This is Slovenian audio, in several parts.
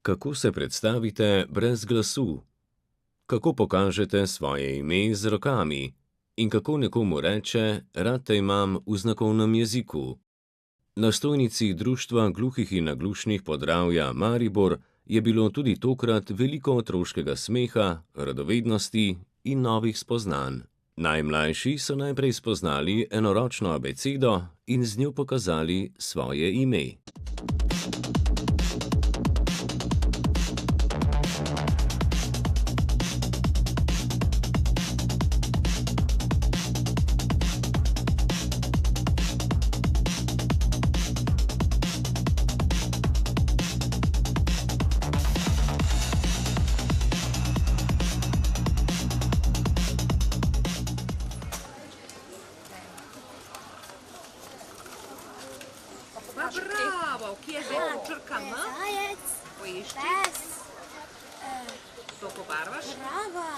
Kako se predstavite brez glasu? Kako pokažete svoje ime z rokami? In kako nekomu reče, rad te imam v znakovnem jeziku? Na stojnici Društva gluhih in naglušnih Podravja Maribor je bilo tudi tokrat veliko otroškega smeha, radovednosti in novih spoznanj. Najmlajši so najprej spoznali enoročno abecedo in z njo pokazali svoje ime. Bravo, kje je zdaj črka M? Zajec, Poišči. pes, To pobarvaš? krava.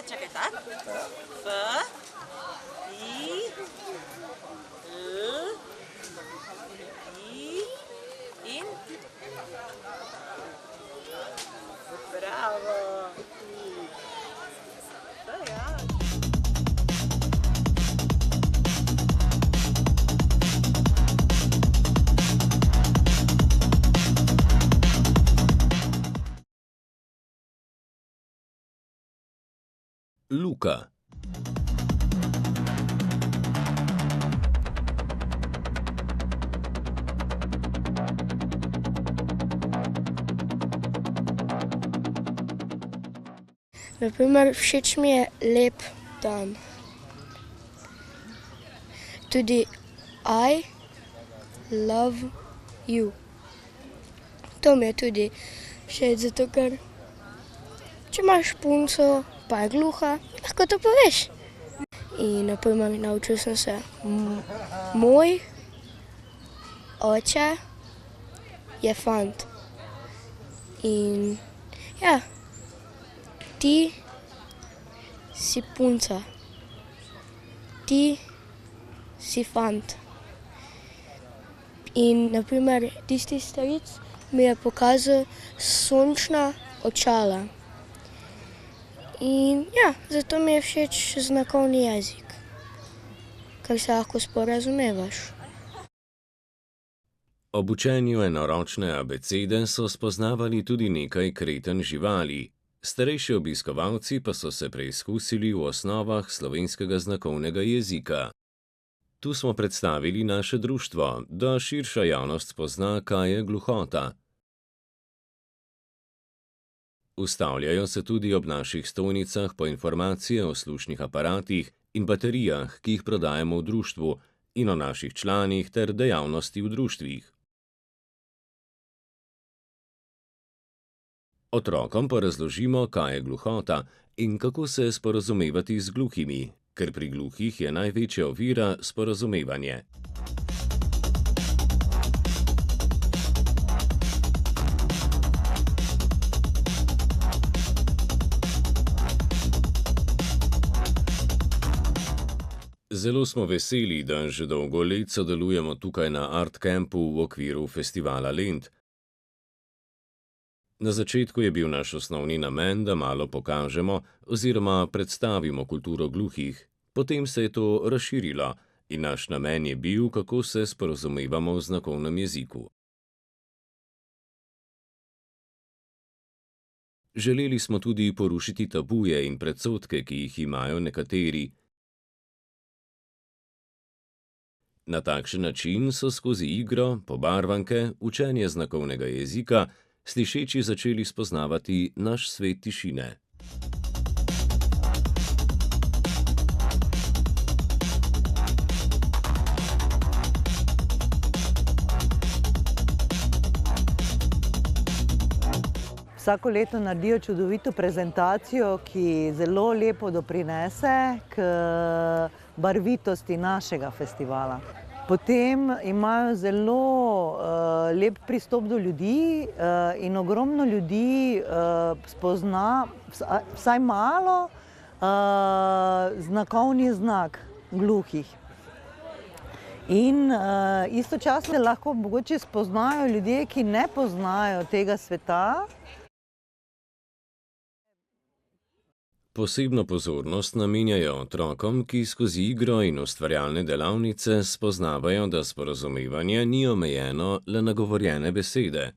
Čakaj, tak? F, I, L, I, in? Bravo. To je ja. Luka. Naprimer, všeč mi je lep dan. Tudi I love you. To mi je tudi všeč, zato ker če imaš punco, pa je gluha, lahko to poveš. In naprimer, naučil sem se, moj oče je fant. In ja, ti si punca, ti si fant. In naprimer tisti stric mi je pokazal sončna očala. In ja, zato mi je všeč znakovni jezik, ker se lahko sporazumevaš. Ob učenju enoročne abecede so spoznavali tudi nekaj kreten živali. Starejši obiskovalci pa so se preizkusili v osnovah slovenskega znakovnega jezika. Tu smo predstavili naše društvo, da širša javnost spozna, kaj je gluhota. Ustavljajo se tudi ob naših stojnicah po informacije o slušnih aparatih in baterijah, ki jih prodajamo v društvu, in o naših članih ter dejavnosti v društvih. Otrokom pa razložimo, kaj je gluhota in kako se sporazumevati z gluhimi, ker pri gluhih je največja ovira sporazumevanje. Zelo smo veseli, da že dolgo let sodelujemo tukaj na Art Campu v okviru festivala Lent. Na začetku je bil naš osnovni namen, da malo pokažemo oziroma predstavimo kulturo gluhih, potem se je to razširilo in naš namen je bil, kako se sporazumevamo v znakovnem jeziku. Želeli smo tudi porušiti tabuje in predsodke, ki jih imajo nekateri. Na takšen način so skozi igro, pobarvanke, učenje znakovnega jezika slišeči začeli spoznavati naš svet tišine. Vsako leto naredijo čudovito prezentacijo, ki zelo lepo doprinese k barvitosti našega festivala. Potem imajo zelo lep pristop do ljudi in ogromno ljudi spozna vsaj malo znakovni znak gluhih. In istočasno lahko mogoče spoznajo ljudje, ki ne poznajo tega sveta. Posebno pozornost namenjajo otrokom, ki skozi igro in ustvarjalne delavnice spoznavajo, da sporazumevanje ni omejeno le na govorjene besede.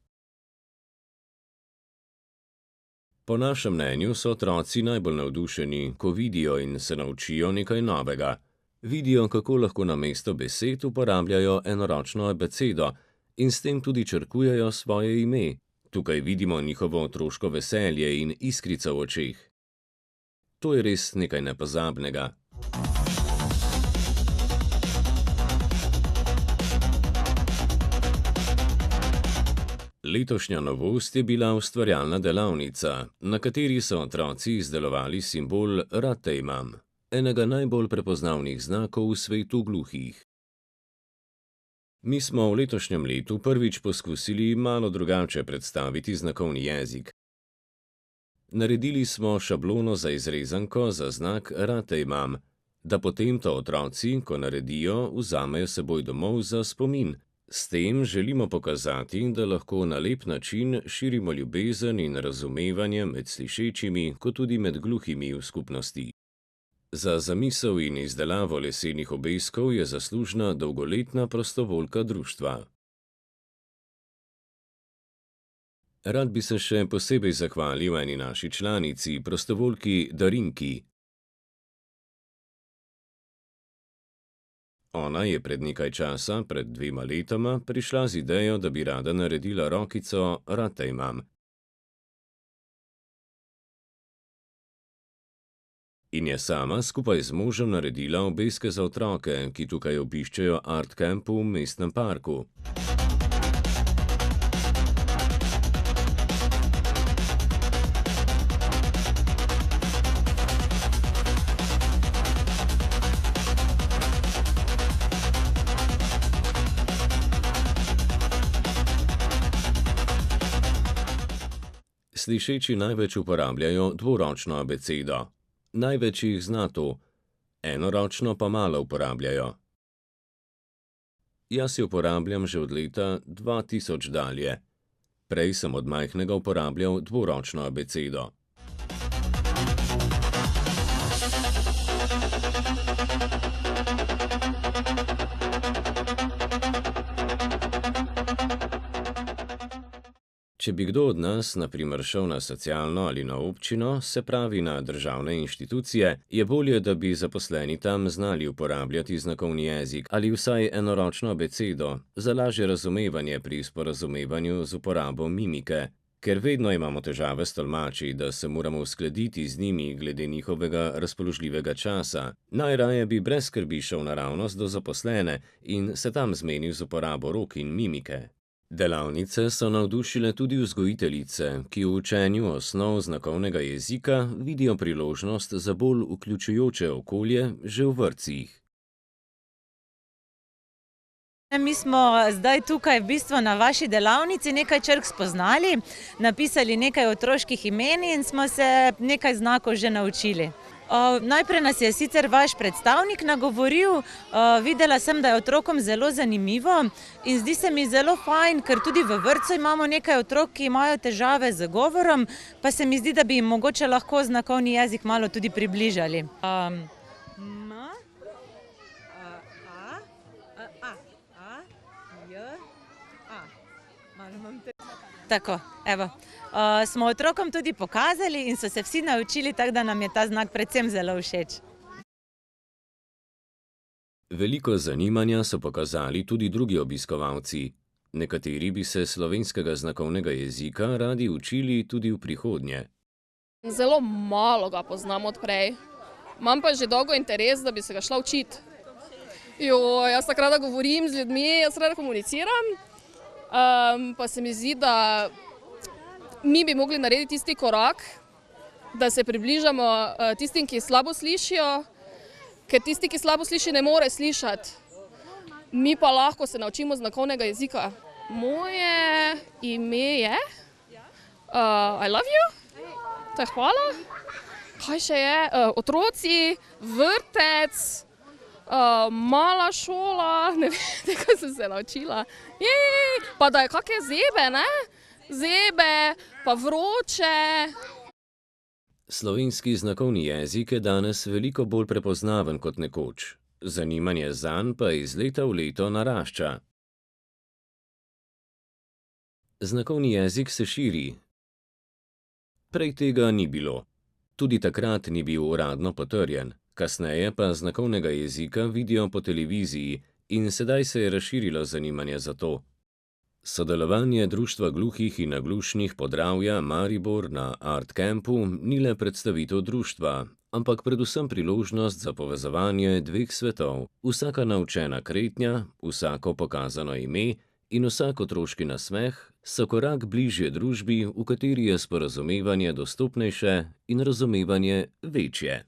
Po našem mnenju so otroci najbolj navdušeni, ko vidijo in se naučijo nekaj novega. Vidijo, kako lahko namesto besed uporabljajo enoročno abecedo in s tem tudi črkujejo svoje ime. Tukaj vidimo njihovo otroško veselje in iskrico v očeh. To je res nekaj nepozabnega. Letošnja novost je bila ustvarjalna delavnica, na kateri so otroci izdelovali simbol Rad te imam, enega najbolj prepoznavnih znakov v svetu gluhih. Mi smo v letošnjem letu prvič poskusili malo drugače predstaviti znakovni jezik. Naredili smo šablono za izrezanko za znak Rad te imam, da potem to otroci, ko naredijo, vzamejo seboj domov za spomin. S tem želimo pokazati, da lahko na lep način širimo ljubezen in razumevanje med slišečimi, kot tudi med gluhimi v skupnosti. Za zamisel in izdelavo lesenih obeskov je zaslužna dolgoletna prostovoljka društva. Rad bi se še posebej zahvalil eni naši članici, prostovoljki Darinki. Ona je pred nekaj časa, pred 2 letoma, prišla z idejo, da bi rada naredila rokico Rad te imam. In je sama skupaj z možem naredila obeske za otroke, ki tukaj obiščejo Art Camp v mestnem parku. Slišeči največ uporabljajo dvoročno abecedo. Največ jih zna to, enoročno pa malo uporabljajo. Jaz jo uporabljam že od leta 2000 dalje. Prej sem od majhnega uporabljal dvoročno abecedo. Če bi kdo od nas, na primer, šel na socialno ali na občino, se pravi na državne inštitucije, je bolje, da bi zaposleni tam znali uporabljati znakovni jezik ali vsaj enoročno abecedo za lažje razumevanje pri sporazumevanju z uporabo mimike, ker vedno imamo težave s tolmači, da se moramo uskladiti z njimi glede njihovega razpoložljivega časa. Najraje bi brez skrbi šel naravnost do zaposlene in se tam zmenil z uporabo rok in mimike. Delavnice so navdušile tudi vzgojiteljice, ki v učenju osnov znakovnega jezika vidijo priložnost za bolj vključujoče okolje že v vrtcih. Mi smo zdaj tukaj v bistvu na vaši delavnici nekaj črk spoznali, napisali nekaj otroških imen in smo se nekaj znakov že naučili. Najprej nas je sicer vaš predstavnik nagovoril, videla sem, da je otrokom zelo zanimivo in zdi se mi zelo fajn, ker tudi v vrtcu imamo nekaj otrok, ki imajo težave z govorom, pa se mi zdi, da bi jim mogoče lahko znakovni jezik malo tudi približali. Tako, evo. Smo otrokom tudi pokazali in so se vsi naučili, tako da nam je ta znak predvsem zelo všeč. Veliko zanimanja so pokazali tudi drugi obiskovalci. Nekateri bi se slovenskega znakovnega jezika radi učili tudi v prihodnje. Zelo malo ga poznam od prej. Imam pa že dolgo interes, da bi se ga šla učiti. Jaz tako rada govorim z ljudmi, jaz rada komuniciram. Pa se mi zdi, da mi bi mogli narediti tisti korak, da se približamo tistim, ki slabo slišijo, ker tisti, ki slabo sliši, ne more slišati. Mi pa lahko se naučimo znakovnega jezika. Moje ime je I love you, to je hvala. kaj še je, otroci, vrtec, mala šola, ne vem, kaj sem se naučila. Pa da je kakšne zebe, ne? Zebe, pa vroče. Slovenski znakovni jezik je danes veliko bolj prepoznaven kot nekoč. Zanimanje zanj pa iz leta v leto narašča. Znakovni jezik se širi. Prej tega ni bilo. Tudi takrat ni bil uradno potrjen, kasneje pa znakovnega jezika vidijo po televiziji in sedaj se je razširilo zanimanje za to. Sodelovanje Društva gluhih in naglušnih Podravja Maribor na Art Campu ni le predstavitev društva, ampak predvsem priložnost za povezovanje dveh svetov, vsaka naučena kretnja, vsako pokazano ime in vsak otroški nasmeh so korak bližje družbi, v kateri je sporazumevanje dostopnejše in razumevanje večje.